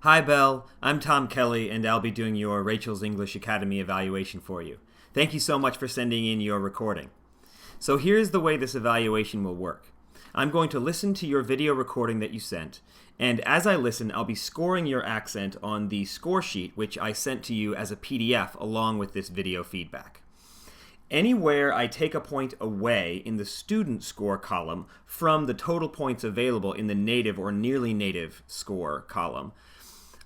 Hi, Belle. I'm Tom Kelley, and I'll be doing your Rachel's English Academy evaluation for you. Thank you so much for sending in your recording. So here's the way this evaluation will work. I'm going to listen to your video recording that you sent, and as I listen, I'll be scoring your accent on the score sheet, which I sent to you as a PDF along with this video feedback. Anywhere I take a point away in the student score column from the total points available in the native or nearly native score column,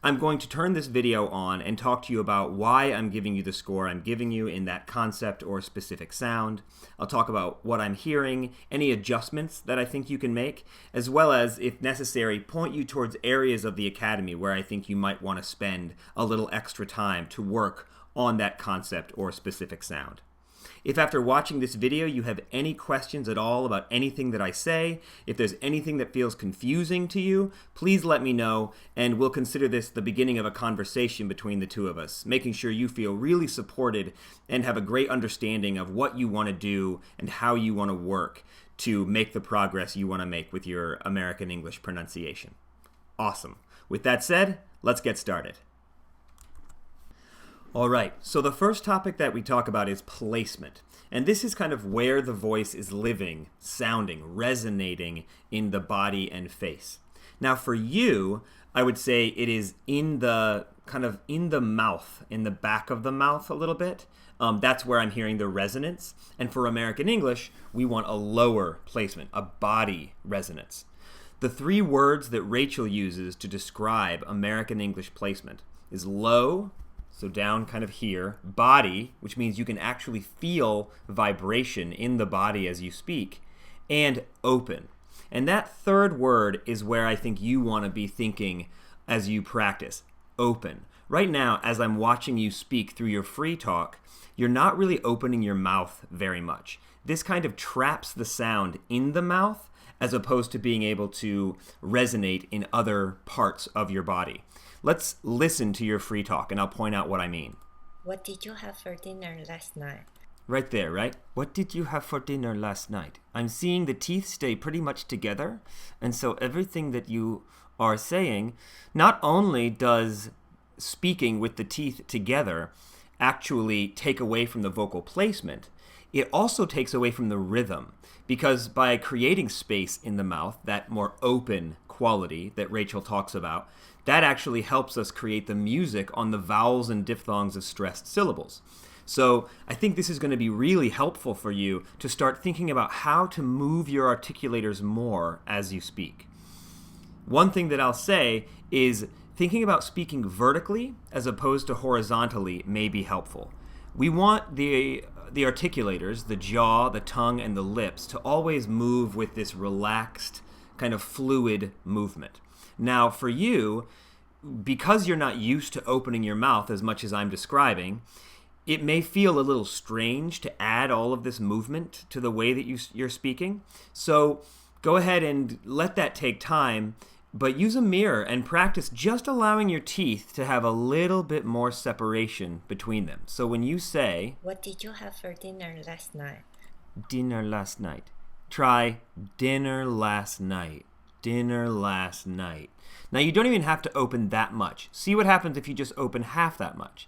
I'm going to turn this video on and talk to you about why I'm giving you the score I'm giving you in that concept or specific sound. I'll talk about what I'm hearing, any adjustments that I think you can make, as well as, if necessary, point you towards areas of the academy where I think you might want to spend a little extra time to work on that concept or specific sound. If after watching this video you have any questions at all about anything that I say, if there's anything that feels confusing to you, please let me know, and we'll consider this the beginning of a conversation between the two of us, making sure you feel really supported and have a great understanding of what you want to do and how you want to work to make the progress you want to make with your American English pronunciation. Awesome. With that said, let's get started. All right, so the first topic that we talk about is placement. And this is kind of where the voice is living, sounding, resonating in the body and face. Now for you, I would say it is in the mouth, in the back of the mouth a little bit. That's where I'm hearing the resonance. And for American English, we want a lower placement, a body resonance. The three words that Rachel uses to describe American English placement is low, so down kind of here, body, which means you can actually feel vibration in the body as you speak, and open. And that third word is where I think you want to be thinking as you practice, open. Right now, as I'm watching you speak through your free talk, you're not really opening your mouth very much. This kind of traps the sound in the mouth as opposed to being able to resonate in other parts of your body. Let's listen to your free talk, and I'll point out what I mean. What did you have for dinner last night? Right there, right? What did you have for dinner last night? I'm seeing the teeth stay pretty much together, and so everything that you are saying, not only does speaking with the teeth together actually take away from the vocal placement, it also takes away from the rhythm, because by creating space in the mouth, that more open quality that Rachel talks about, that actually helps us create the music on the vowels and diphthongs of stressed syllables. So I think this is going to be really helpful for you to start thinking about how to move your articulators more as you speak. One thing that I'll say is thinking about speaking vertically as opposed to horizontally may be helpful. We want the articulators, the jaw, the tongue, and the lips to always move with this relaxed, kind of fluid movement. Now, for you, because you're not used to opening your mouth as much as I'm describing, it may feel a little strange to add all of this movement to the way that you're speaking. So go ahead and let that take time, but use a mirror and practice just allowing your teeth to have a little bit more separation between them. So when you say, What did you have for dinner last night? Dinner last night. Try dinner last night. Dinner last night. Now you don't even have to open that much. See what happens if you just open half that much.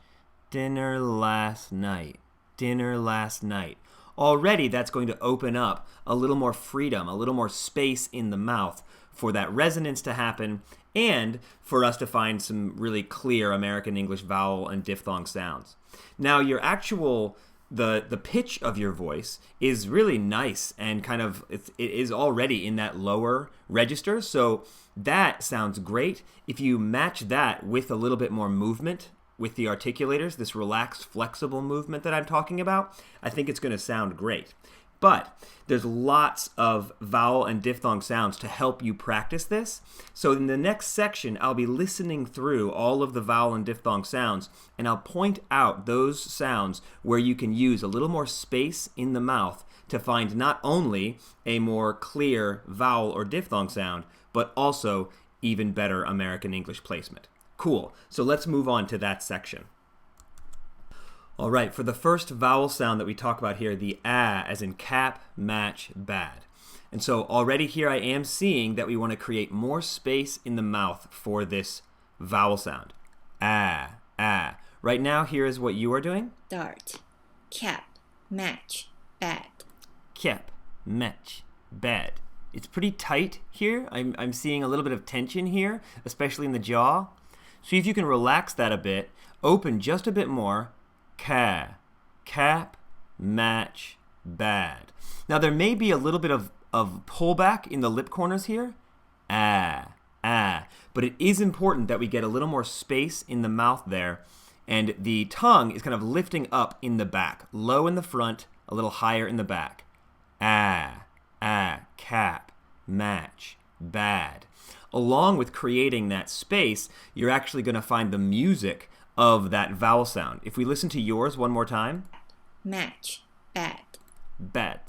Dinner last night. Dinner last night. Already that's going to open up a little more freedom, a little more space in the mouth for that resonance to happen and for us to find some really clear American English vowel and diphthong sounds. Now your actual the pitch of your voice is really nice and kind of it is already in that lower register, so that sounds great. If you match that with a little bit more movement with the articulators, this relaxed, flexible movement that I'm talking about, I think it's going to sound great. But there's lots of vowel and diphthong sounds to help you practice this. So in the next section, I'll be listening through all of the vowel and diphthong sounds, and I'll point out those sounds where you can use a little more space in the mouth to find not only a more clear vowel or diphthong sound, but also even better American English placement. Cool. So let's move on to that section. All right, for the first vowel sound that we talk about here, the ah, as in cap, match, bad. And so already here I am seeing that we want to create more space in the mouth for this vowel sound. Ah, ah. Right now, here is what you are doing. Start. Cap. Match. Bad. Cap, match, bad. It's pretty tight here. I'm seeing a little bit of tension here, especially in the jaw. See if you can relax that a bit. Open just a bit more. Cap, match, bad. Now there may be a little bit of pullback in the lip corners here. Ah. But it is important that we get a little more space in the mouth there. And the tongue is kind of lifting up in the back. Low in the front, a little higher in the back. Ah, cap, match, bad. Along with creating that space, you're actually going to find the music of that vowel sound. If we listen to yours one more time. Match. Bad. Bad.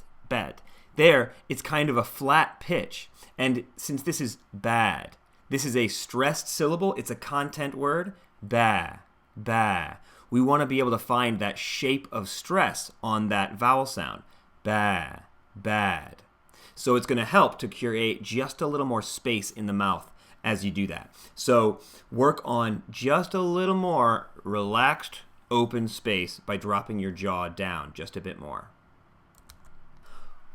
There, it's kind of a flat pitch. And since this is bad, this is a stressed syllable. It's a content word. Ba. We want to be able to find that shape of stress on that vowel sound. Ba, bad. So it's going to help to create just a little more space in the mouth as you do that. So work on just a little more relaxed, open space by dropping your jaw down just a bit more.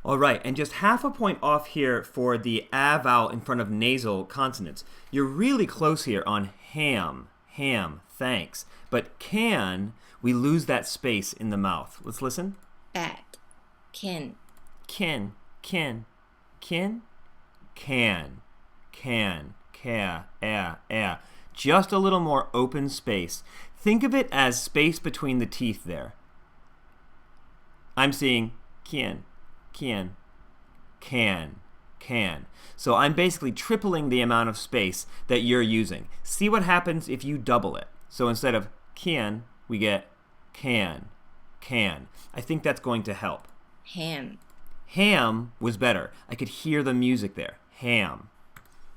All right, and just half a point off here for the a vowel in front of nasal consonants. You're really close here on ham, thanks. But can, we lose that space in the mouth. Let's listen. Bad. Can. Just a little more open space. Think of it as space between the teeth there. I'm seeing can. So I'm basically tripling the amount of space that you're using. See what happens if you double it. So instead of can, we get can. I think that's going to help. Ham was better. I could hear the music there. Ham.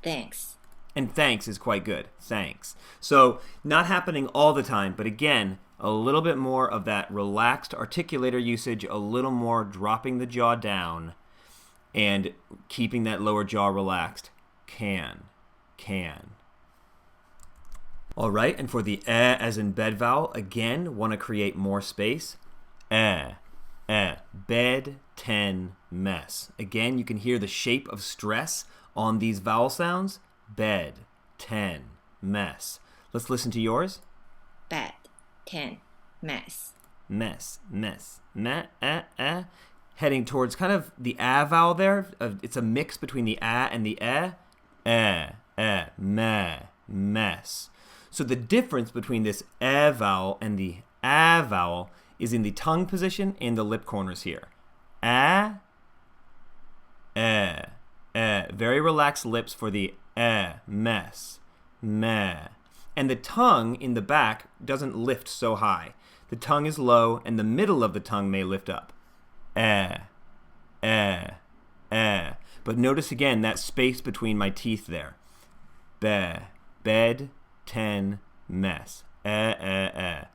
Thanks. And thanks is quite good. Thanks. So not happening all the time, but again, a little bit more of that relaxed articulator usage, a little more dropping the jaw down and keeping that lower jaw relaxed. Can. All right, and for the as in bed vowel, again, want to create more space. Bed, mess. Again, you can hear the shape of stress on these vowel sounds. Bed, mess. Let's listen to yours. Bad. Mess. Heading towards kind of the a vowel there. It's a mix between the a and the mess. So the difference between this e vowel and the a vowel is in the tongue position and the lip corners here. Very relaxed lips for the mess. And the tongue in the back doesn't lift so high. The tongue is low and the middle of the tongue may lift up. But notice again that space between my teeth there. Bed, mess. Bed,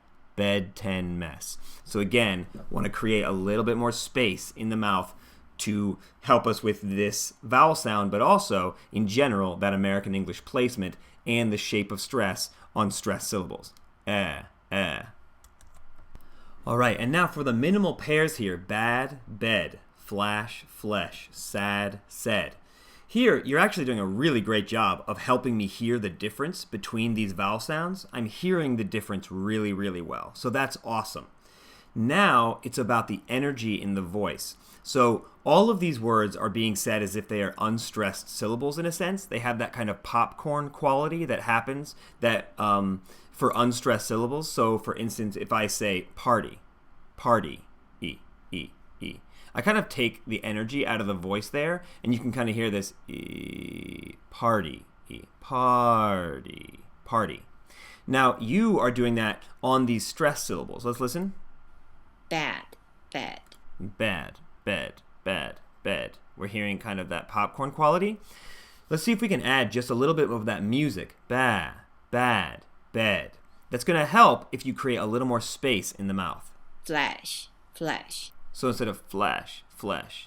mess. So again, want to create a little bit more space in the mouth to help us with this vowel sound, but also, in general, that American English placement and the shape of stress on stress syllables. All right, and now for the minimal pairs here. Bad, bed. Flash, flesh. Sad, said. Here, you're actually doing a really great job of helping me hear the difference between these vowel sounds. I'm hearing the difference really, really well. So that's awesome. Now, it's about the energy in the voice. So all of these words are being said as if they are unstressed syllables in a sense. They have that kind of popcorn quality that happens that for unstressed syllables. So for instance, if I say party, e. I kind of take the energy out of the voice there, and you can kind of hear this party. Now you are doing that on these stressed syllables. Let's listen. Bad. Bed. We're hearing kind of that popcorn quality. Let's see if we can add just a little bit of that music. Bad, bed. That's going to help if you create a little more space in the mouth. Flesh. So instead of flesh,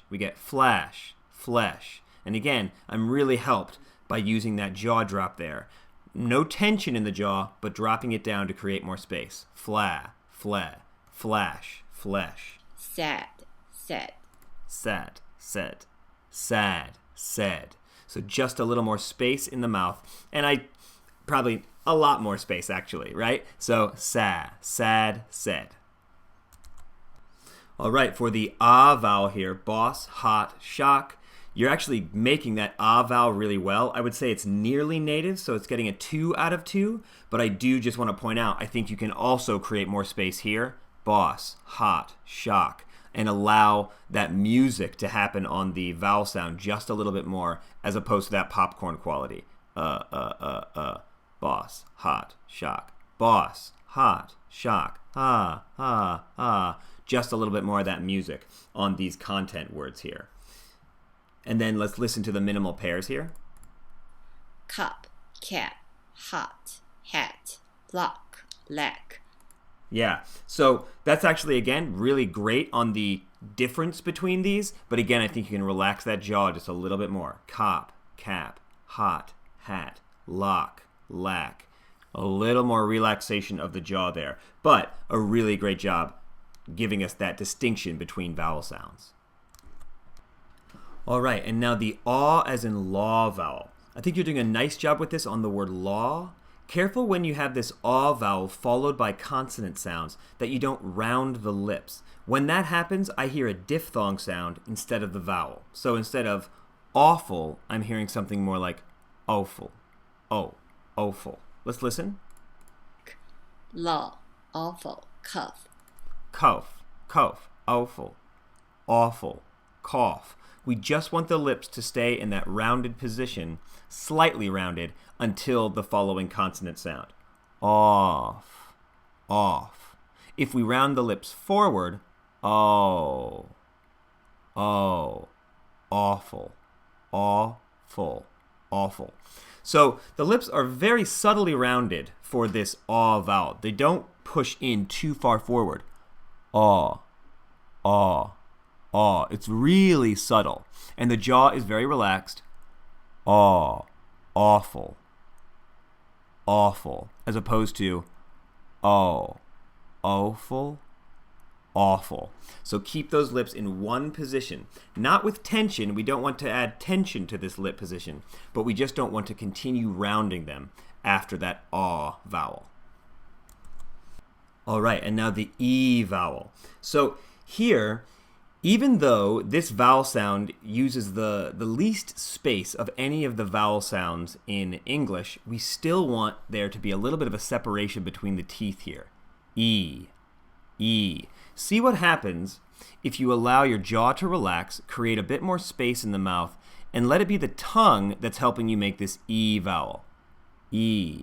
we get flash, flesh. And again, I'm really helped by using that jaw drop there. no tension in the jaw, but dropping it down to create more space. Fla, fle, flash, flesh. Sad, said. Sad, said. Sad, said. So just a little more space in the mouth. And probably a lot more space actually, right? So sad, said. All right, for the ah vowel here, boss, hot, shock, you're actually making that ah vowel really well. I would say it's nearly native, so it's getting a 2 out of 2, but I do just want to point out, I think you can also create more space here. Boss, hot, shock, and allow that music to happen on the vowel sound just a little bit more as opposed to that popcorn quality. Boss, hot, shock. Boss, hot, shock. Just a little bit more of that music on these content words here. And then let's listen to the minimal pairs here. Cup, cat, hot, hat, lock, leg. Yeah, so that's actually, again, really great on the difference between these. But again, I think you can relax that jaw just a little bit more. Cop, cap, hot, hat, lock, lack. A little more relaxation of the jaw there. But a really great job giving us that distinction between vowel sounds. All right, and now the aw as in law vowel. I think you're doing a nice job with this on the word law. Careful when you have this aw vowel followed by consonant sounds that you don't round the lips. When that happens, I hear a diphthong sound instead of the vowel. So instead of awful, I'm hearing something more like awful. Oh, awful. Let's listen. Law, awful, cuff. Cough, cough, awful, awful, cough. We just want the lips to stay in that rounded position, slightly rounded, until the following consonant sound. Off, off. If we round the lips forward, oh, awful, awful, awful. So the lips are very subtly rounded for this aw vowel. They don't push in too far forward. Aw, aw, aw. It's really subtle. And the jaw is very relaxed. Aw, awful, awful. As opposed to, oh, awful, awful. So keep those lips in one position. Not with tension. We don't want to add tension to this lip position. But we just don't want to continue rounding them after that aw vowel. All right, and now the E vowel. So here, even though this vowel sound uses the least space of any of the vowel sounds in English, we still want there to be a little bit of a separation between the teeth here. E, E. See what happens if you allow your jaw to relax, create a bit more space in the mouth, and let it be the tongue that's helping you make this E vowel. E,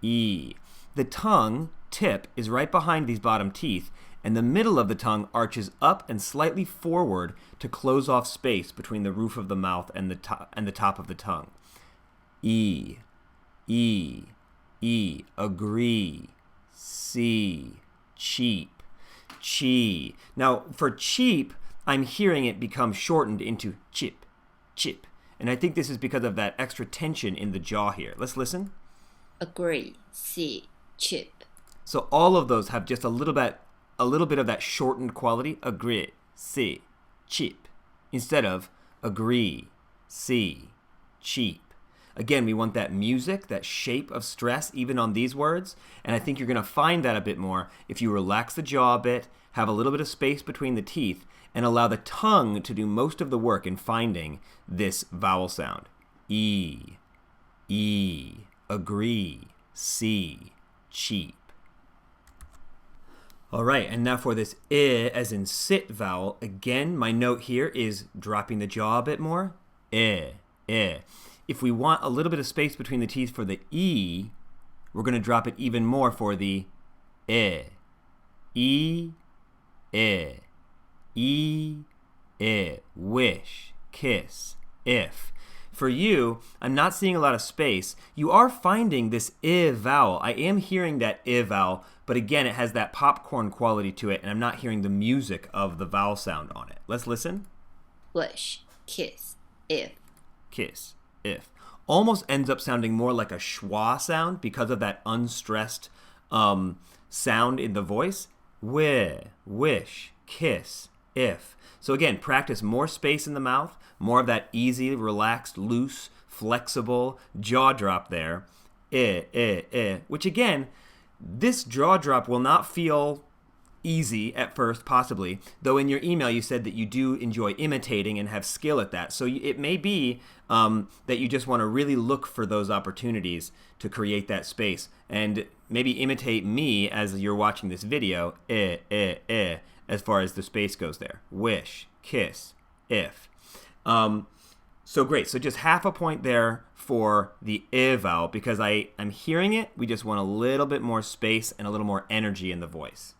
E. The tongue tip is right behind these bottom teeth, and the middle of the tongue arches up and slightly forward to close off space between the roof of the mouth and the top of the tongue. E, E, E. Agree, see, cheap, chi. Now, for cheap, I'm hearing it become shortened into chip, chip. And I think this is because of that extra tension in the jaw here. Let's listen. Agree, see, chip. So all of those have just a little bit of that shortened quality. Agree, see, cheap. Instead of agree, see, cheap. Again, we want that music, that shape of stress even on these words. And I think you're going to find that a bit more if you relax the jaw a bit, have a little bit of space between the teeth, and allow the tongue to do most of the work in finding this vowel sound. E, E, agree, see, cheap. All right, and now for this I as in sit vowel, again, my note here is dropping the jaw a bit more. I. If we want a little bit of space between the teeth for the E, we're going to drop it even more for the I. E, I. E, I. Wish, kiss, if. For you, I'm not seeing a lot of space. You are finding this I vowel. I am hearing that I vowel, but again, it has that popcorn quality to it, and I'm not hearing the music of the vowel sound on it. Let's listen. Wish, kiss, if. Kiss, if. almost ends up sounding more like a schwa sound because of that unstressed sound in the voice. Wi, wish, kiss, if. So again, practice more space in the mouth, more of that easy, relaxed, loose, flexible jaw drop there. Which again, this jaw drop will not feel easy at first, possibly, though in your email you said that you do enjoy imitating and have skill at that. So it may be that you just want to really look for those opportunities to create that space and maybe imitate me as you're watching this video, as far as the space goes there. Wish, kiss, if. So great. So just half a point there for the I vowel because I'm hearing it. We just want a little bit more space and a little more energy in the voice.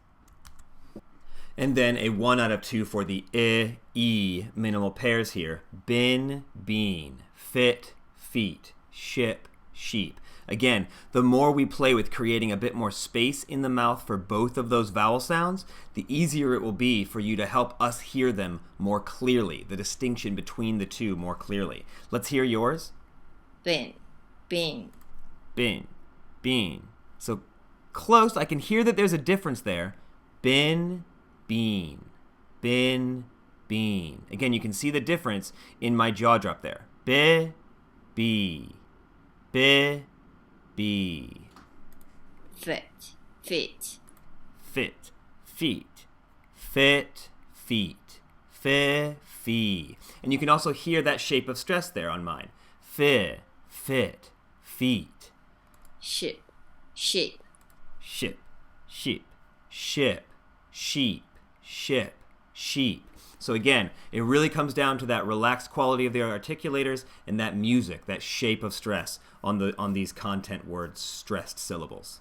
And then a 1 out of 2 for the I, E minimal pairs here. Bin, bean, fit, feet, ship, sheep. Again, the more we play with creating a bit more space in the mouth for both of those vowel sounds, the easier it will be for you to help us hear them more clearly, the distinction between the two more clearly. Let's hear yours. Bin, bean. Bin, bean. So close. I can hear that there's a difference there. Bin, bean. Bin, bean. Again, you can see the difference in my jaw drop there. Bi, be. Bi, be. Fit, feet. Fit, feet. Fit, feet. Fi, fee. And you can also hear that shape of stress there on mine. Fi, fit, feet. Ship, sheep. Ship, sheep, ship, sheep, ship, sheep. So again, it really comes down to that relaxed quality of the articulators and that music, that shape of stress on these content words, stressed syllables.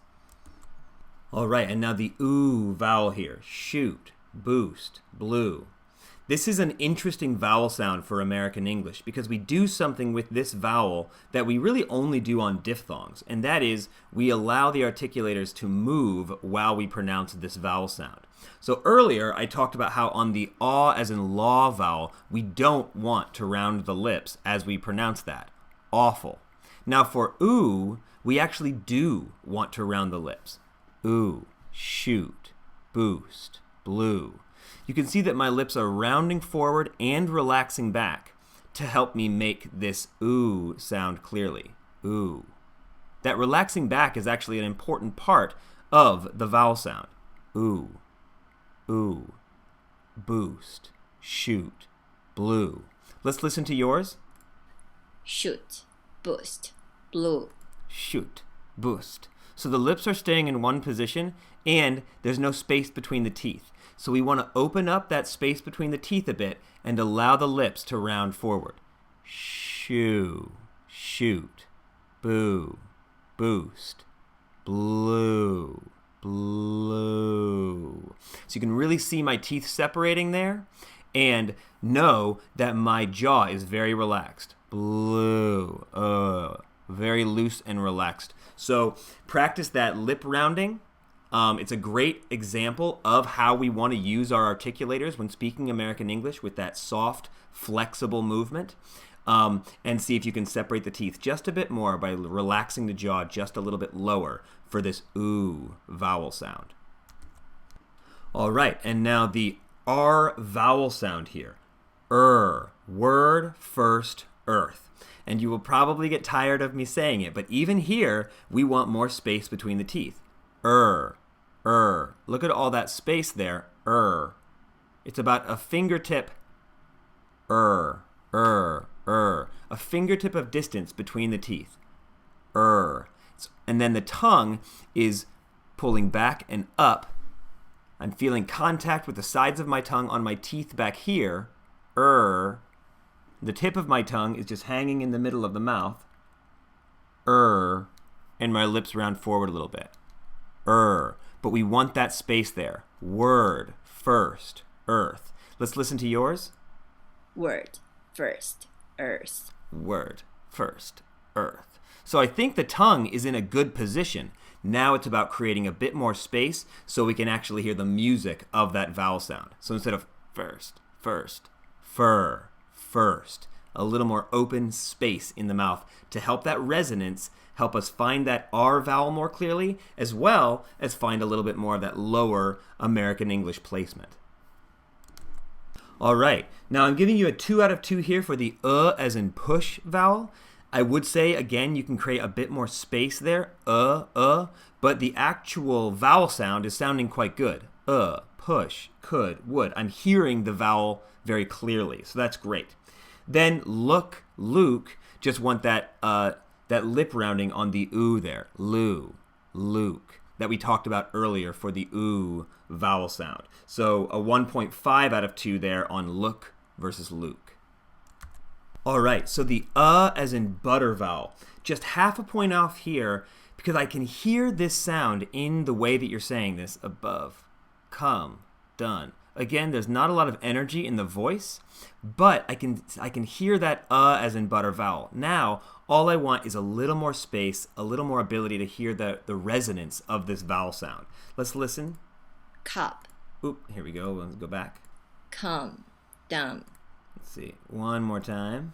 All right, and now the oo vowel here. Shoot, boost, blue. This is an interesting vowel sound for American English because we do something with this vowel that we really only do on diphthongs, and that is we allow the articulators to move while we pronounce this vowel sound. So earlier I talked about how on the aw as in law vowel, we don't want to round the lips as we pronounce that. Awful. Now for oo, we actually do want to round the lips. Ooh, shoot, boost, blue. You can see that my lips are rounding forward and relaxing back to help me make this ooh sound clearly. Ooh. That relaxing back is actually an important part of the vowel sound. Ooh, ooh, boost, shoot, blue. Let's listen to yours. Shoot, boost, blue. Shoot, boost. So the lips are staying in one position and there's no space between the teeth. So we want to open up that space between the teeth a bit and allow the lips to round forward. Shoo, shoot, boo, boost, blue, blue. So you can really see my teeth separating there and know that my jaw is very relaxed. Blue, very loose and relaxed. So practice that lip rounding. It's a great example of how we want to use our articulators when speaking American English with that soft, flexible movement. And see if you can separate the teeth just a bit more by relaxing the jaw just a little bit lower for this ooh vowel sound. All right, and now the R vowel sound here. Word first, earth. And you will probably get tired of me saying it, but even here, we want more space between the teeth. Look at all that space there. It's about a fingertip. A fingertip of distance between the teeth. And then the tongue is pulling back and up. I'm feeling contact with the sides of my tongue on my teeth back here. The tip of my tongue is just hanging in the middle of the mouth. And my lips round forward a little bit. But we want that space there. Word first, earth. Let's listen to yours. Word first, earth. Word first, earth. So I think the tongue is in a good position. Now it's about creating a bit more space so we can actually hear the music of that vowel sound. So instead of first, fur, first, a little more open space in the mouth to help that resonance, help us find that R vowel more clearly, as well as find a little bit more of that lower American English placement. All right, now I'm giving you a 2 out of 2 here for the as in push vowel. I would say, again, you can create a bit more space there, but the actual vowel sound is sounding quite good. Push, could, would. I'm hearing the vowel very clearly, so that's great. Then look, Luke, just want that lip rounding on the oo there. Luke, that we talked about earlier for the oo vowel sound. So a 1.5 out of 2 there on look versus Luke. All right, so the as in butter vowel, just half a point off here because I can hear this sound in the way that you're saying this, above, come, done. Again, there's not a lot of energy in the voice, but I can hear that as in butter vowel. Now, all I want is a little more space, a little more ability to hear the resonance of this vowel sound. Let's listen. Cup. Oop, here we go. Let's go back. Come, down. Let's see. One more time.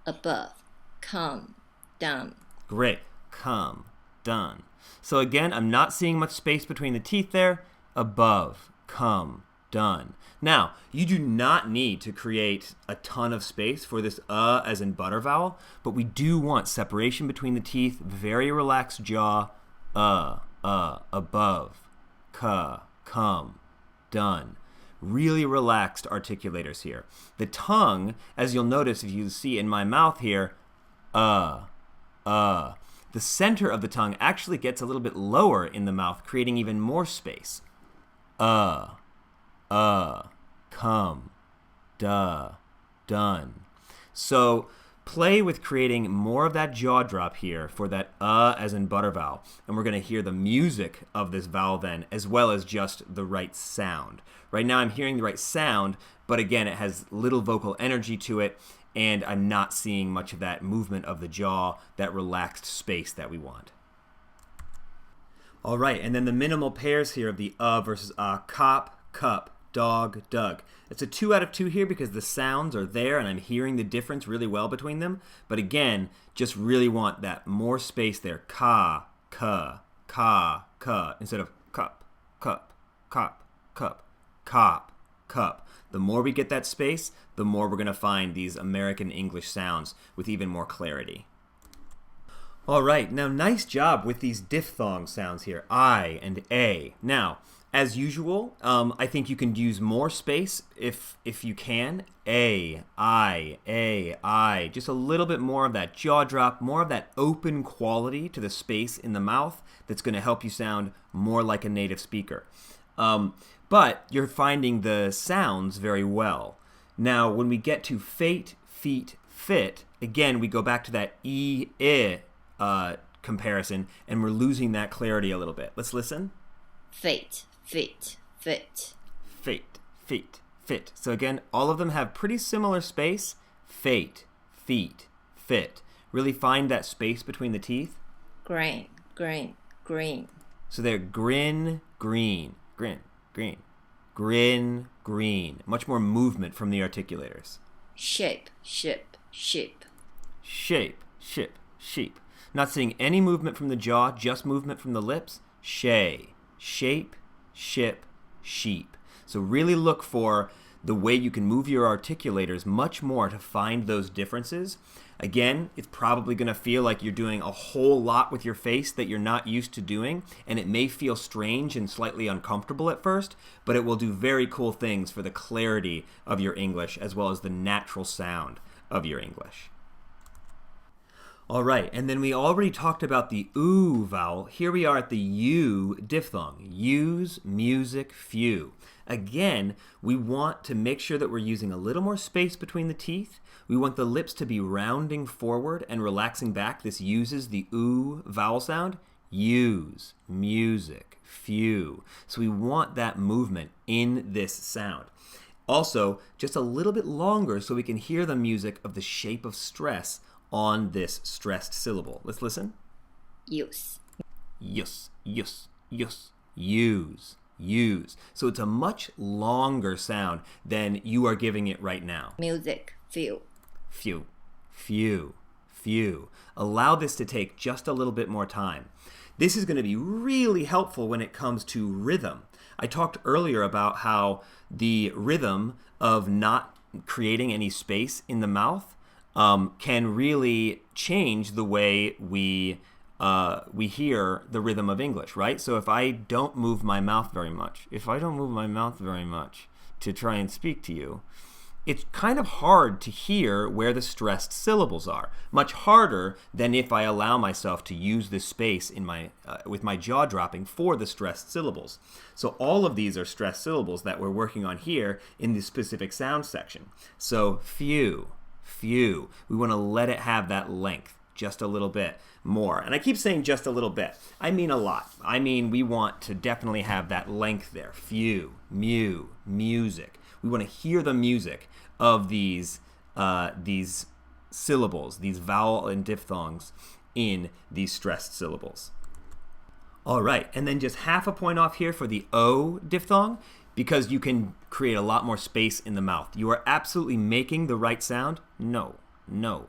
Above, come, down. Great. Come, done. So again, I'm not seeing much space between the teeth there. Above, come, done. Now, you do not need to create a ton of space for this as in butter vowel, but we do want separation between the teeth, very relaxed jaw, above, come, done. Really relaxed articulators here. The tongue, as you'll notice if you see in my mouth here, the center of the tongue actually gets a little bit lower in the mouth, creating even more space. Come, done. So play with creating more of that jaw drop here for that as in butter vowel. And we're going to hear the music of this vowel then, as well as just the right sound. Right now I'm hearing the right sound, but again, it has little vocal energy to it, and I'm not seeing much of that movement of the jaw, that relaxed space that we want. All right, and then the minimal pairs here of the versus cop, cup, dog, dug. It's a 2 out of 2 here because the sounds are there and I'm hearing the difference really well between them. But again, just really want that more space there. Ka, instead of cup, cop, cup. The more we get that space, the more we're going to find these American English sounds with even more clarity. All right, now nice job with these diphthong sounds here, I and a. Now, as usual, I think you can use more space if you can. I. Just a little bit more of that jaw drop, more of that open quality to the space in the mouth that's going to help you sound more like a native speaker. But you're finding the sounds very well. Now, when we get to fate, feet, fit, again, we go back to that I comparison, and we're losing that clarity a little bit. Let's listen. Fate, fit, fit. Fate, feet, fit. So again, all of them have pretty similar space. Fate, feet, fit. Really find that space between the teeth. Grain, green. So they're grin, green. Grin, green. Much more movement from the articulators. Shape, ship, sheep. Shape, ship, sheep. Not seeing any movement from the jaw, just movement from the lips. Shape, ship, sheep. So really look for the way you can move your articulators much more to find those differences. Again, it's probably going to feel like you're doing a whole lot with your face that you're not used to doing, and it may feel strange and slightly uncomfortable at first, but it will do very cool things for the clarity of your English as well as the natural sound of your English. All right, and then we already talked about the oo vowel. Here we are at the u diphthong. Use, music, few. Again, we want to make sure that we're using a little more space between the teeth. We want the lips to be rounding forward and relaxing back. This uses the oo vowel sound. Use, music, few. So we want that movement in this sound. Also, just a little bit longer so we can hear the music of the shape of stress on this stressed syllable. Let's listen. Use. Use. So it's a much longer sound than you are giving it right now. Music, feel. few, few, few. Allow this to take just a little bit more time. This is going to be really helpful when it comes to rhythm. I talked earlier about how the rhythm of not creating any space in the mouth can really change the way we hear the rhythm of English, right? So if I don't move my mouth very much, to try and speak to you, it's kind of hard to hear where the stressed syllables are. Much harder than if I allow myself to use this space in my with my jaw dropping for the stressed syllables. So all of these are stressed syllables that we're working on here in the specific sound section. So few, few. We want to let it have that length just a little bit more. And I keep saying just a little bit. I mean a lot. I mean we want to definitely have that length there. Few, mew, music. We want to hear the music of these syllables, these vowel and diphthongs in these stressed syllables. All right, and then just half a point off here for the O diphthong, because you can create a lot more space in the mouth. You are absolutely making the right sound. No.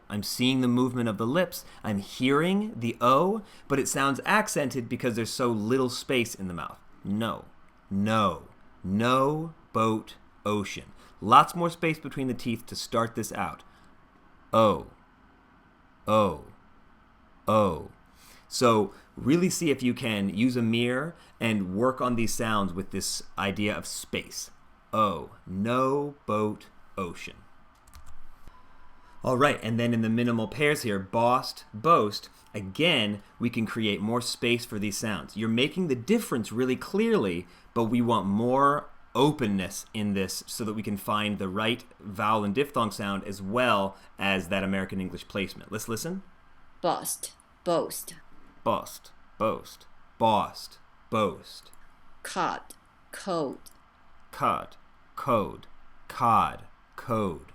I'm seeing the movement of the lips. I'm hearing the O, but it sounds accented because there's so little space in the mouth. No, boat, ocean. Lots more space between the teeth to start this out. O. So really see if you can use a mirror and work on these sounds with this idea of space. O. No, boat, ocean. All right, and then in the minimal pairs here, bossed, boast, again, we can create more space for these sounds. You're making the difference really clearly, but we want more openness in this so that we can find the right vowel and diphthong sound as well as that American English placement. Let's listen. Boast, boast. Boast, boast, bossed, boast. Cod, code. Cod, code, cod, code.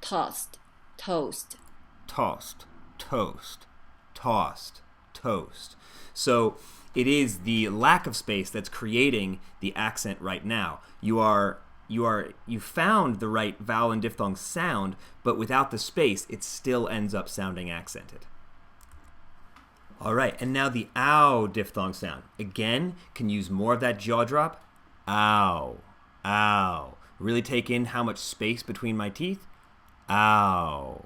Tossed, toast. Tossed, toast, tossed, toast. So it is the lack of space that's creating the accent right now. You found the right vowel and diphthong sound, but without the space, it still ends up sounding accented. All right, and now the ow diphthong sound. Again, can use more of that jaw drop. Ow, ow. Really take in how much space between my teeth. Ow,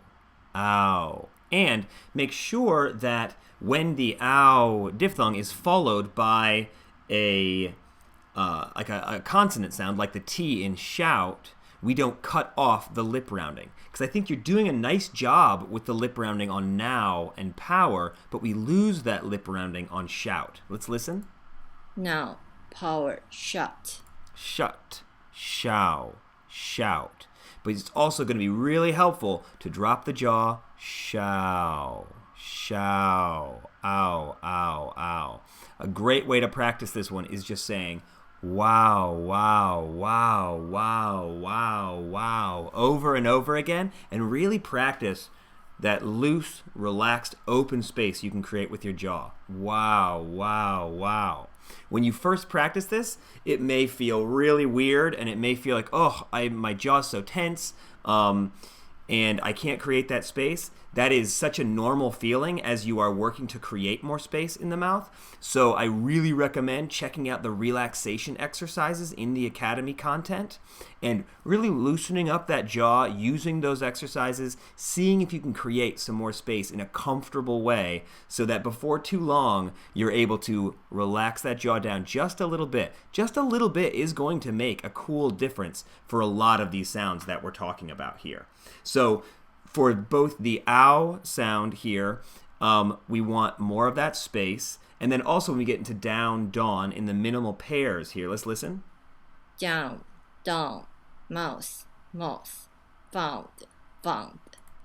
ow. And make sure that when the ow diphthong is followed by a consonant sound like the T in shout, we don't cut off the lip rounding. Because I think you're doing a nice job with the lip rounding on now and power, but we lose that lip rounding on shout. Let's listen. Now, power, shut. Shut, show, shout. But it's also going to be really helpful to drop the jaw, show, show, ow, ow, ow. A great way to practice this one is just saying, wow, wow, wow, wow, wow, wow, over and over again, and really practice that loose, relaxed, open space you can create with your jaw. Wow, wow, wow. When you first practice this, it may feel really weird, and it may feel like, oh, my jaw's so tense, and I can't create that space. That is such a normal feeling as you are working to create more space in the mouth. So I really recommend checking out the relaxation exercises in the Academy content and really loosening up that jaw, using those exercises, seeing if you can create some more space in a comfortable way so that before too long, you're able to relax that jaw down just a little bit. Just a little bit is going to make a cool difference for a lot of these sounds that we're talking about here. So for both the ow sound here, we want more of that space. And then also when we get into down, dawn in the minimal pairs here, let's listen. Down, down, mouse, mouse, found, found.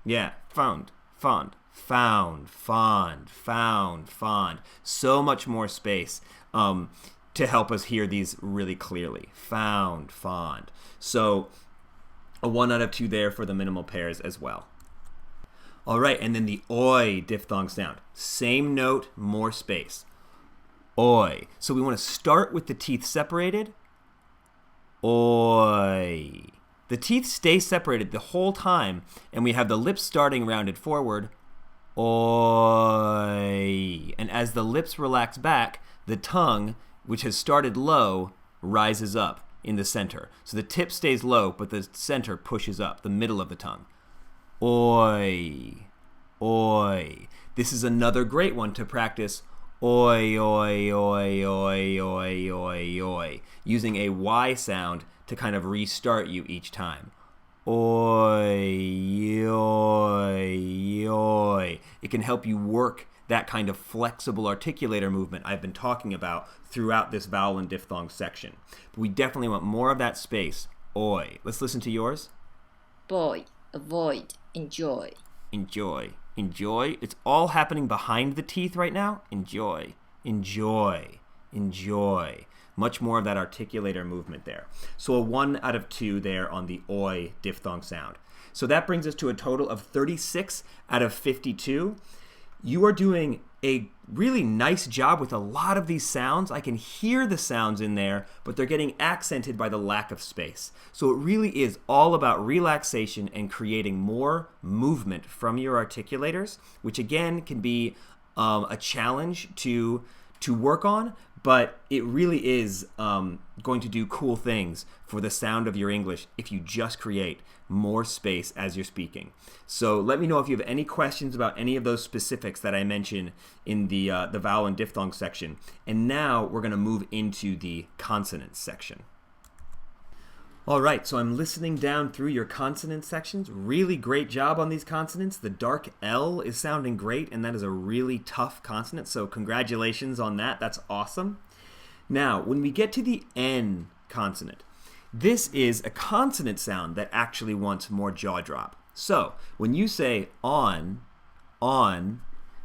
Yeah, found, fond, found, fond, found, fond. So much more space to help us hear these really clearly. Found, fond. So a 1 out of 2 there for the minimal pairs as well. All right, and then the oi diphthong sound. Same note, more space. Oi. So we want to start with the teeth separated. Oi. The teeth stay separated the whole time, and we have the lips starting rounded forward. Oi. And as the lips relax back, the tongue, which has started low, rises up in the center. So the tip stays low, but the center pushes up, the middle of the tongue. Oi. Oi. This is another great one to practice. Oi, oi, oi, oi, oi, oi, oi. Using a Y sound to kind of restart you each time. Oi, oi, oi. It can help you work that kind of flexible articulator movement I've been talking about throughout this vowel and diphthong section. But we definitely want more of that space. Oi. Let's listen to yours. Boy, avoid, enjoy. Enjoy. Enjoy. It's all happening behind the teeth right now. Enjoy. Enjoy. Enjoy. Much more of that articulator movement there. So a 1 out of 2 there on the oi diphthong sound. So that brings us to a total of 36 out of 52. You are doing a really nice job with a lot of these sounds. I can hear the sounds in there, but they're getting accented by the lack of space. So it really is all about relaxation and creating more movement from your articulators, which again can be a challenge to work on, but it really is going to do cool things for the sound of your English if you just create more space as you're speaking. So let me know if you have any questions about any of those specifics that I mentioned in the vowel and diphthong section. And now we're going to move into the consonants section. All right, so I'm listening down through your consonant sections. Really great job on these consonants. The dark L is sounding great, and that is a really tough consonant, so congratulations on that. That's awesome. Now, when we get to the N consonant, this is a consonant sound that actually wants more jaw drop. So, when you say on,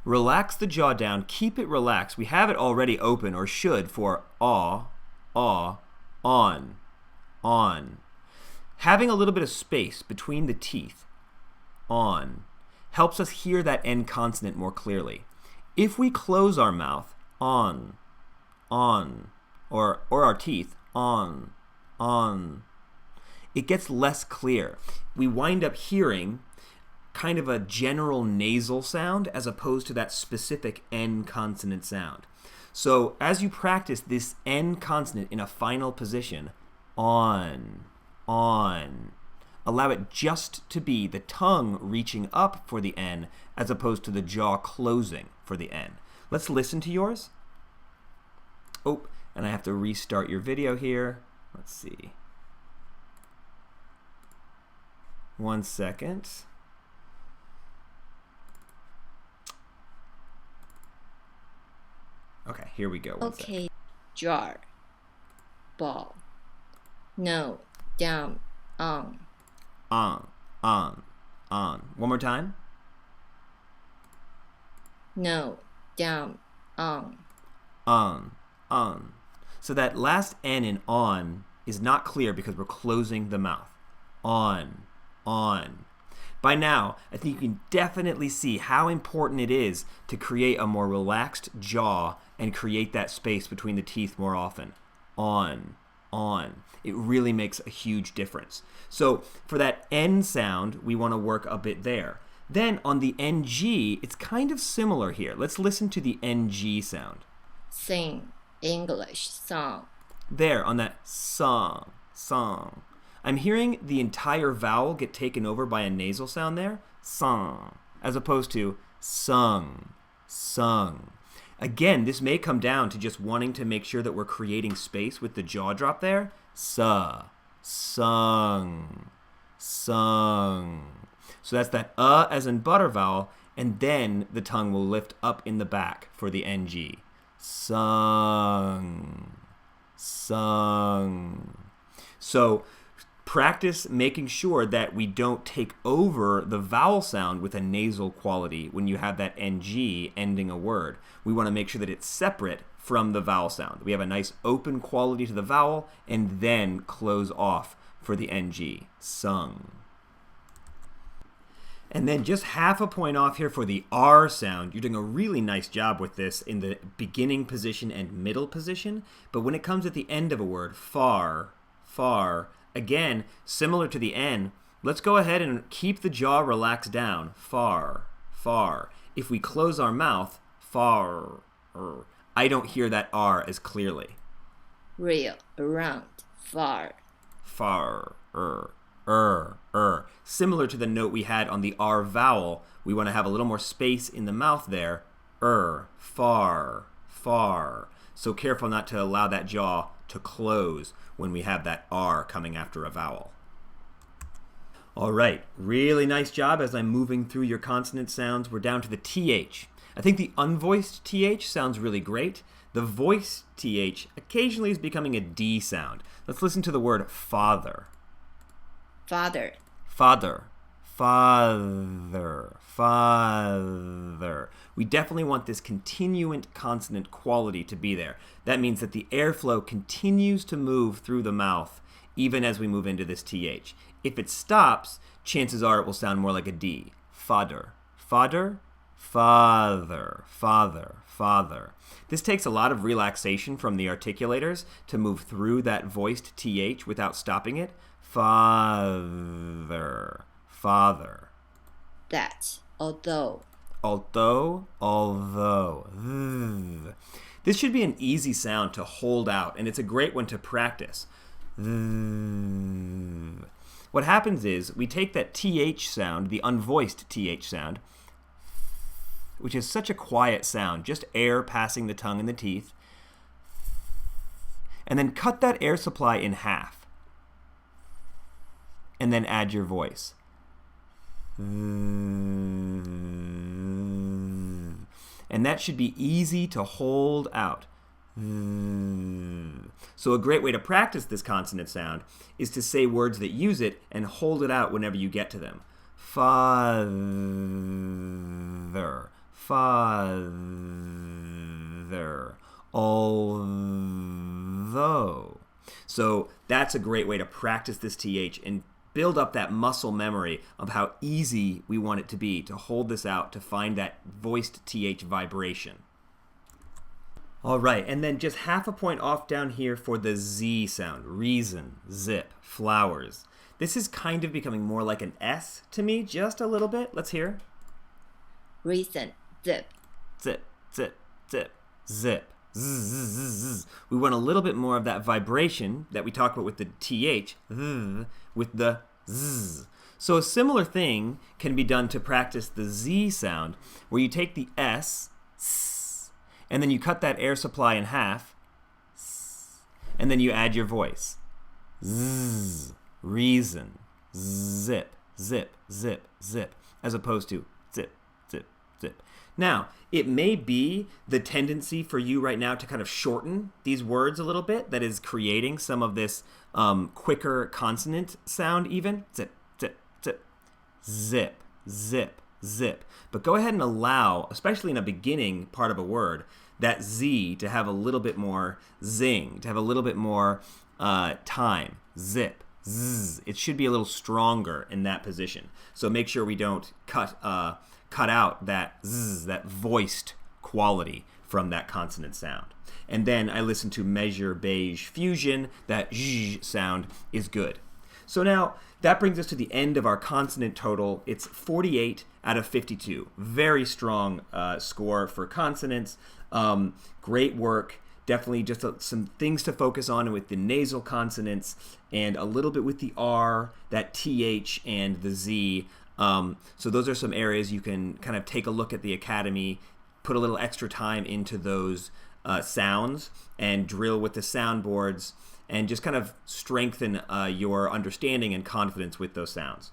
relax the jaw down, keep it relaxed. We have it already open, or should, for on. Having a little bit of space between the teeth, on, helps us hear that N consonant more clearly. If we close our mouth, on, or our teeth, on, it gets less clear. We wind up hearing kind of a general nasal sound as opposed to that specific N consonant sound. So as you practice this N consonant in a final position, on, allow it just to be the tongue reaching up for the N as opposed to the jaw closing for the N. Let's listen to yours. Oh, and I have to restart your video here. Let's see. 1 second. Okay, here we go. Okay, jar, ball, no, down, on. On. One more time. No, down, on. On. So that last N in on is not clear because we're closing the mouth. On. By now, I think you can definitely see how important it is to create a more relaxed jaw and create that space between the teeth more often. On. It really makes a huge difference. So for that N sound, we want to work a bit there. Then on the NG, it's kind of similar here. Let's listen to the NG sound. Sing, English song. There, on that song. I'm hearing the entire vowel get taken over by a nasal sound there, song, as opposed to sung. Again, this may come down to just wanting to make sure that we're creating space with the jaw drop there. Sung. So that's that as in butter vowel, and then the tongue will lift up in the back for the NG. Sung. So practice making sure that we don't take over the vowel sound with a nasal quality when you have that NG ending a word. We want to make sure that it's separate from the vowel sound. We have a nice open quality to the vowel and then close off for the NG. Sung. And then just half a point off here for the R sound. You're doing a really nice job with this in the beginning position and middle position. But when it comes at the end of a word, far, Again, similar to the N, let's go ahead and keep the jaw relaxed down. Far, far. If we close our mouth, far. I don't hear that R as clearly. Real, around, far. Far, Similar to the note we had on the R vowel, we want to have a little more space in the mouth there. Far, far. So careful not to allow that jaw to close when we have that R coming after a vowel. All right, really nice job as I'm moving through your consonant sounds. We're down to the TH. I think the unvoiced TH sounds really great. The voiced TH occasionally is becoming a D sound. Let's listen to the word father. Father. Father. Father. Father. We definitely want this continuant consonant quality to be there. That means that the airflow continues to move through the mouth even as we move into this TH. If it stops, chances are it will sound more like a D. Father. Father. Father. Father. Father. This takes a lot of relaxation from the articulators to move through that voiced TH without stopping it. Father. Father. That, although. Although. This should be an easy sound to hold out, and it's a great one to practice. What happens is we take that TH sound, the unvoiced TH sound, which is such a quiet sound, just air passing the tongue and the teeth, and then cut that air supply in half, and then add your voice. And that should be easy to hold out. So a great way to practice this consonant sound is to say words that use it and hold it out whenever you get to them. Father. Father. Although. So that's a great way to practice this TH and build up that muscle memory of how easy we want it to be to hold this out, to find that voiced TH vibration. All right, and then just half a point off down here for the Z sound. Reason, zip, flowers. This is kind of becoming more like an S to me, just a little bit. Let's hear. Reason, zip. Zip, zip, zip, zip. Zzz. We want a little bit more of that vibration that we talked about with the TH, with the Z. So a similar thing can be done to practice the Z sound, where you take the S, and then you cut that air supply in half, and then you add your voice. Zzz, reason, zip, zip, zip, zip, as opposed to zip, zip, zip. Now, it may be the tendency for you right now to kind of shorten these words a little bit that is creating some of this quicker consonant sound even. Zip, zip, zip, zip, zip, zip. But go ahead and allow, especially in a beginning part of a word, that Z to have a little bit more zing, to have a little bit more time. Zip, zzz. It should be a little stronger in that position. So make sure we don't cut out that zzz, that voiced quality from that consonant sound. And then I listen to measure beige fusion. That zh sound is good. So now that brings us to the end of our consonant total. It's 48 out of 52. Very strong score for consonants. Great work. Definitely just some things to focus on with the nasal consonants and a little bit with the R, that TH, and the Z. So those are some areas you can kind of take a look at the Academy, put a little extra time into those sounds and drill with the soundboards and just kind of strengthen your understanding and confidence with those sounds.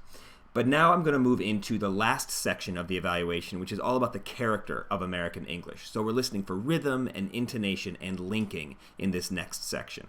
But now I'm going to move into the last section of the evaluation, which is all about the character of American English. So we're listening for rhythm and intonation and linking in this next section.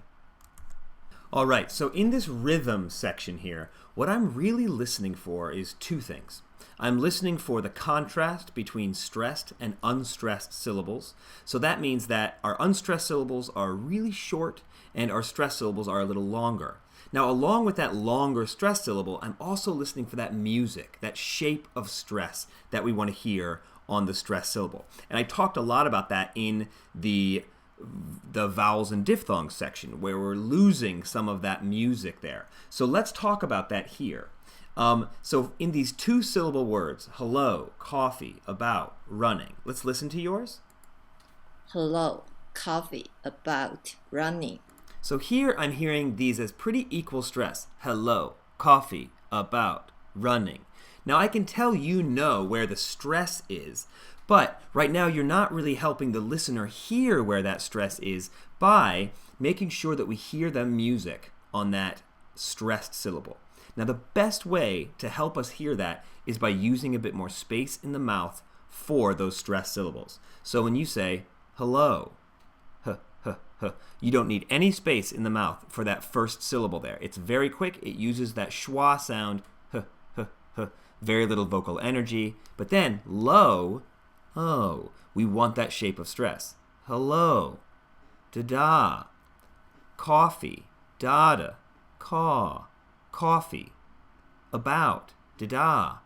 All right, so in this rhythm section here, what I'm really listening for is two things. I'm listening for the contrast between stressed and unstressed syllables. So that means that our unstressed syllables are really short and our stressed syllables are a little longer. Now, along with that longer stressed syllable, I'm also listening for that music, that shape of stress that we want to hear on the stressed syllable. And I talked a lot about that in the the vowels and diphthongs section where we're losing some of that music there. So let's talk about that here. So in these 2-syllable words, hello, coffee, about, running, let's listen to yours. Hello, coffee, about, running. So here I'm hearing these as pretty equal stress. Hello, coffee, about, running. Now I can tell you know where the stress is, but right now you're not really helping the listener hear where that stress is by making sure that we hear the music on that stressed syllable. Now the best way to help us hear that is by using a bit more space in the mouth for those stressed syllables. So when you say hello, you don't need any space in the mouth for that first syllable there. It's very quick. It uses that schwa sound, very little vocal energy. But then low, oh, we want that shape of stress. Hello, da-da, coffee, da-da, caw, coffee, about, da-da,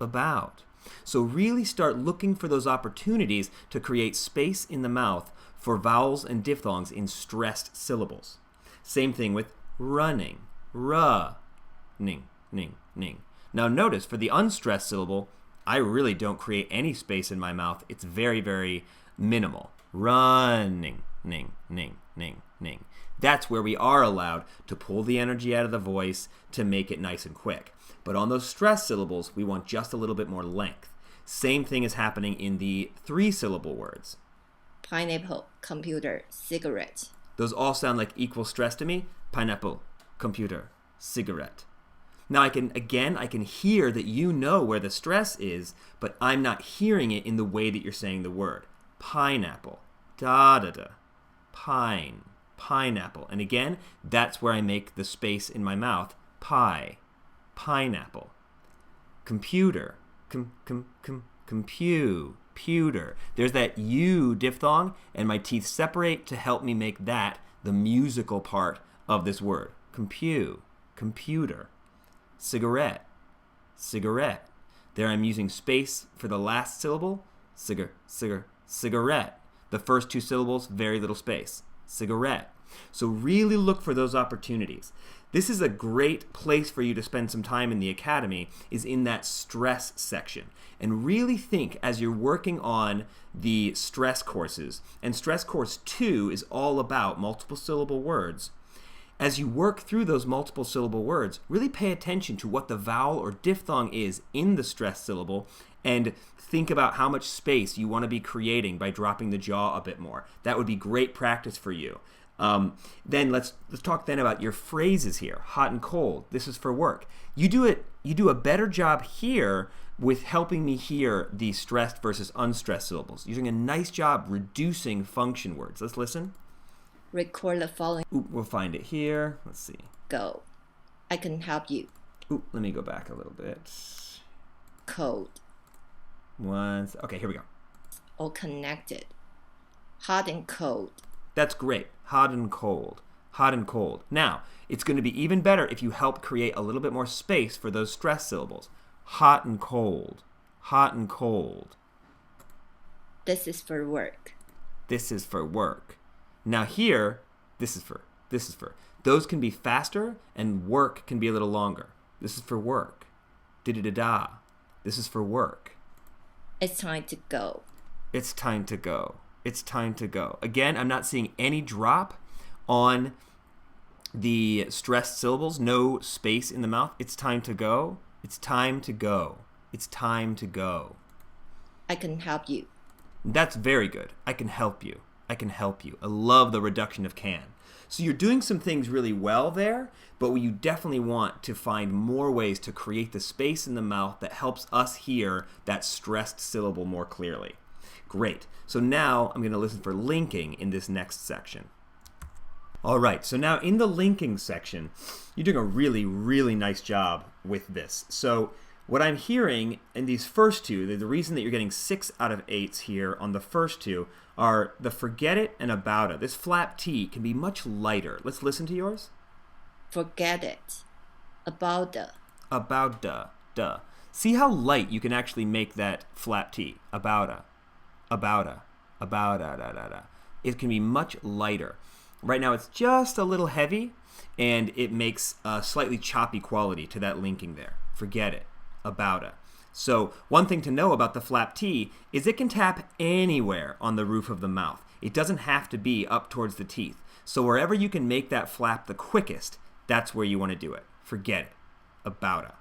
about. So really start looking for those opportunities to create space in the mouth for vowels and diphthongs in stressed syllables. Same thing with running, ning, ning, ning. Now notice for the unstressed syllable, I really don't create any space in my mouth. It's very, very minimal. Running, ning, ning, ning, ning. That's where we are allowed to pull the energy out of the voice to make it nice and quick. But on those stressed syllables, we want just a little bit more length. Same thing is happening in the 3-syllable words. Pineapple, computer, cigarette. Those all sound like equal stress to me. Pineapple, computer, cigarette. Now I can hear that you know where the stress is, but I'm not hearing it in the way that you're saying the word. Pineapple, da-da-da, pine, pineapple. And again, that's where I make the space in my mouth. Pie, pineapple. Computer, computer. There's that U diphthong, and my teeth separate to help me make that the musical part of this word. Computer. Cigarette, cigarette. There I'm using space for the last syllable. Cigarette. The first 2 syllables, very little space. Cigarette. So really look for those opportunities. This is a great place for you to spend some time in the academy, is in that stress section. And really think as you're working on the stress courses, and stress course 2 is all about multiple syllable words. As you work through those multiple syllable words, really pay attention to what the vowel or diphthong is in the stressed syllable, and think about how much space you want to be creating by dropping the jaw a bit more. That would be great practice for you. Then let's talk then about your phrases here. Hot and cold. This is for work. You do a better job here with helping me hear the stressed versus unstressed syllables. You're doing a nice job reducing function words. Let's listen. Record the following. Ooh, we'll find it here. Let's see. Go. I can help you. Ooh, let me go back a little bit. Code. Okay, here we go. All connected. Hot and cold. That's great. Hot and cold. Hot and cold. Now, it's going to be even better if you help create a little bit more space for those stress syllables. Hot and cold. Hot and cold. This is for work. This is for work. Now here, this is for. Those can be faster, and work can be a little longer. This is for work. Da-da-da-da. This is for work. It's time to go. It's time to go. It's time to go. Again, I'm not seeing any drop on the stressed syllables. No space in the mouth. It's time to go. It's time to go. It's time to go. I can help you. That's very good. I can help you. I can help you. I love the reduction of can. So you're doing some things really well there, but you definitely want to find more ways to create the space in the mouth that helps us hear that stressed syllable more clearly. Great. So now I'm going to listen for linking in this next section. All right, so now in the linking section, you're doing a really, really nice job with this. So what I'm hearing in these first 2, the reason that you're getting 6 out of 8s here on the first 2 are the forget it and about it. This flap T can be much lighter. Let's listen to yours. Forget it. About the. About duh. See how light you can actually make that flap T. About a. Da, da, da. it can be much lighter. Right now it's just a little heavy, and it makes a slightly choppy quality to that linking there. Forget it. About a. So one thing to know about the flap T is it can tap anywhere on the roof of the mouth. It doesn't have to be up towards the teeth. So wherever you can make that flap the quickest, that's where you want to do it. Forget it. About a.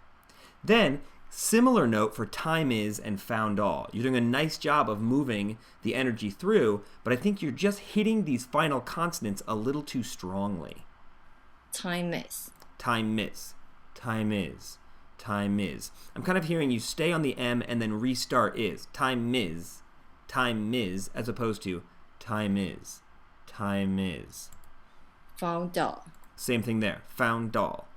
Then, similar note for time is and found all. You're doing a nice job of moving the energy through, but I think you're just hitting these final consonants a little too strongly. Time is. Time is. Time is. Time is. I'm kind of hearing you stay on the M and then restart is. Time is. Time is, as opposed to time is. Time is. Found all. Same thing there. Found all.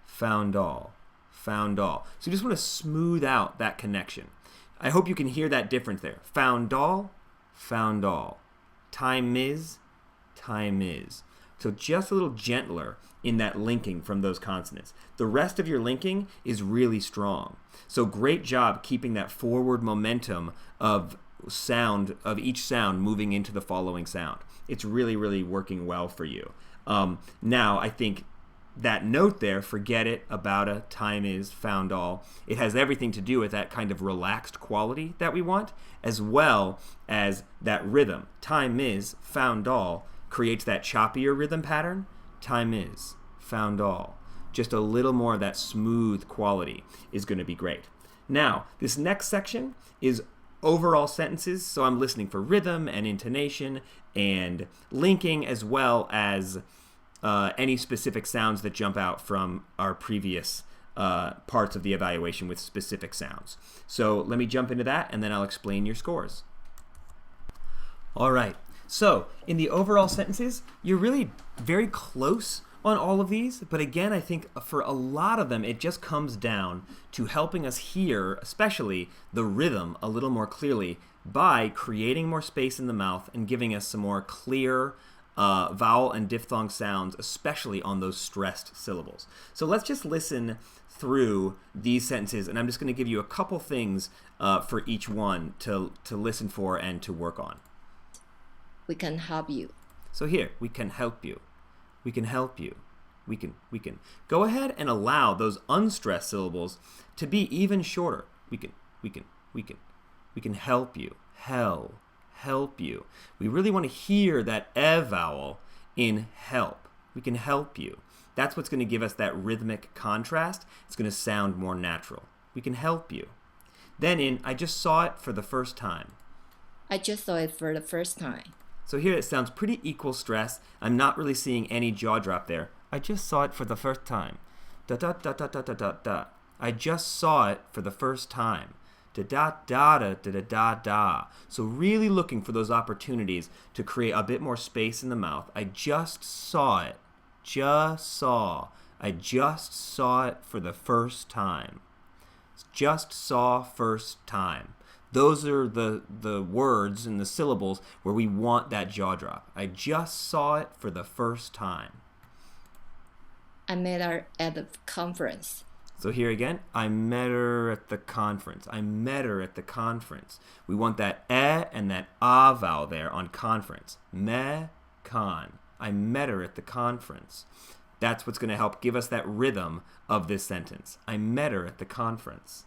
Found all. Found all. So you just want to smooth out that connection. I hope you can hear that difference there. Found all. Found all. Time is. Time is. So just a little gentler in that linking from those consonants. The rest of your linking is really strong. So great job keeping that forward momentum of sound, of each sound moving into the following sound. It's really, really working well for you. Now, I think that note there, forget it, about a, time is, found all, it has everything to do with that kind of relaxed quality that we want, as well as that rhythm. Time is, found all, creates that choppier rhythm pattern. Time is, found all. Just a little more of that smooth quality is going to be great. Now, this next section is overall sentences, so I'm listening for rhythm and intonation and linking, as well as any specific sounds that jump out from our previous parts of the evaluation with specific sounds. So let me jump into that, and then I'll explain your scores. All right. So in the overall sentences, you're really very close on all of these, but again, I think for a lot of them, it just comes down to helping us hear, especially the rhythm, a little more clearly by creating more space in the mouth and giving us some more clear vowel and diphthong sounds, especially on those stressed syllables. So let's just listen through these sentences, and I'm just going to give you a couple things for each one to listen for and to work on. We can help you. So here, we can help you. We can help you. We can. Go ahead and allow those unstressed syllables to be even shorter. We can help you. Help you. We really want to hear that E vowel in help. We can help you. That's what's going to give us that rhythmic contrast. It's going to sound more natural. We can help you. Then in I just saw it for the first time. I just saw it for the first time. So here it sounds pretty equal stress. I'm not really seeing any jaw drop there. I just saw it for the first time. Da da da da da da da da. I just saw it for the first time. Da da da da da da da da. So really looking for those opportunities to create a bit more space in the mouth. I just saw it. Just saw. I just saw it for the first time. Just saw first time. Those are the words and the syllables where we want that jaw drop. I just saw it for the first time. I met her at the conference. So here again, I met her at the conference. I met her at the conference. We want that E and that A vowel there on conference. Me, con. I met her at the conference. That's what's going to help give us that rhythm of this sentence. I met her at the conference.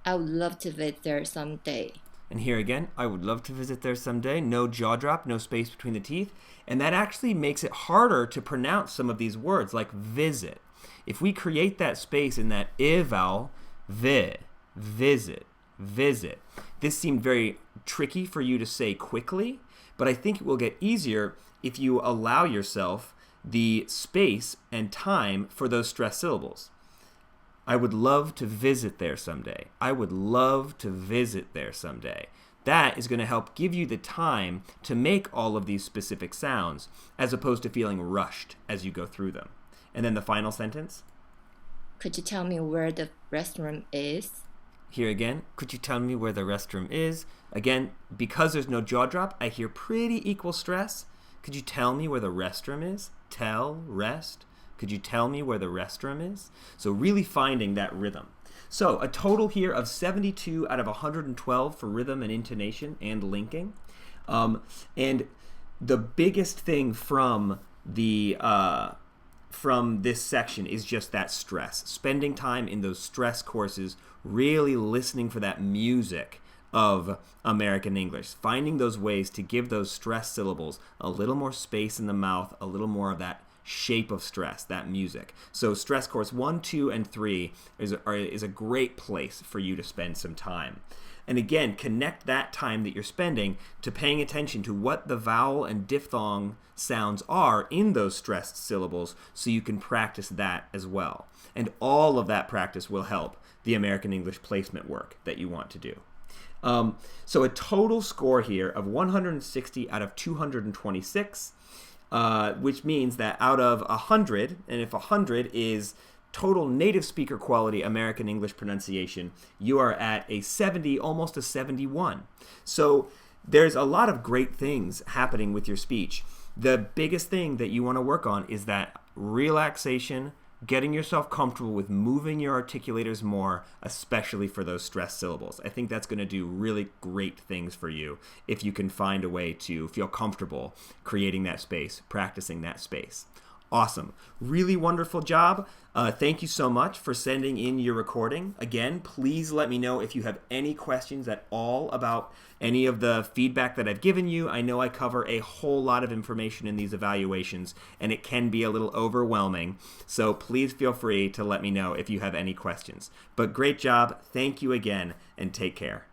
I would love to visit there someday. And here again, I would love to visit there someday. No jaw drop, no space between the teeth. And that actually makes it harder to pronounce some of these words like visit. If we create that space in that I vowel, visit. This seemed very tricky for you to say quickly, but I think it will get easier if you allow yourself the space and time for those stressed syllables. I would love to visit there someday. I would love to visit there someday. That is going to help give you the time to make all of these specific sounds as opposed to feeling rushed as you go through them. And then the final sentence. Could you tell me where the restroom is? Here again, could you tell me where the restroom is? Again, because there's no jaw drop, I hear pretty equal stress. Could you tell me where the restroom is? Tell, rest. Could you tell me where the restroom is? So really finding that rhythm. So a total here of 72 out of 112 for rhythm and intonation and linking. And the biggest thing from this section is just that stress. Spending time in those stress courses, really listening for that music of American English, finding those ways to give those stress syllables a little more space in the mouth, a little more of that shape of stress, that music. So stress course 1, 2, and 3 is a great place for you to spend some time. And again, connect that time that you're spending to paying attention to what the vowel and diphthong sounds are in those stressed syllables so you can practice that as well. And all of that practice will help the American English placement work that you want to do. So a total score here of 160 out of 226, which means that out of 100, and if 100 is total native speaker quality American English pronunciation, you are at a 70, almost a 71. So there's a lot of great things happening with your speech. The biggest thing that you want to work on is that relaxation, getting yourself comfortable with moving your articulators more, especially for those stressed syllables. I think that's going to do really great things for you if you can find a way to feel comfortable creating that space, practicing that space. Awesome. Really wonderful job. Thank you so much for sending in your recording. Again, please let me know if you have any questions at all about any of the feedback that I've given you. I know I cover a whole lot of information in these evaluations, and it can be a little overwhelming. So please feel free to let me know if you have any questions. But great job. Thank you again, and take care.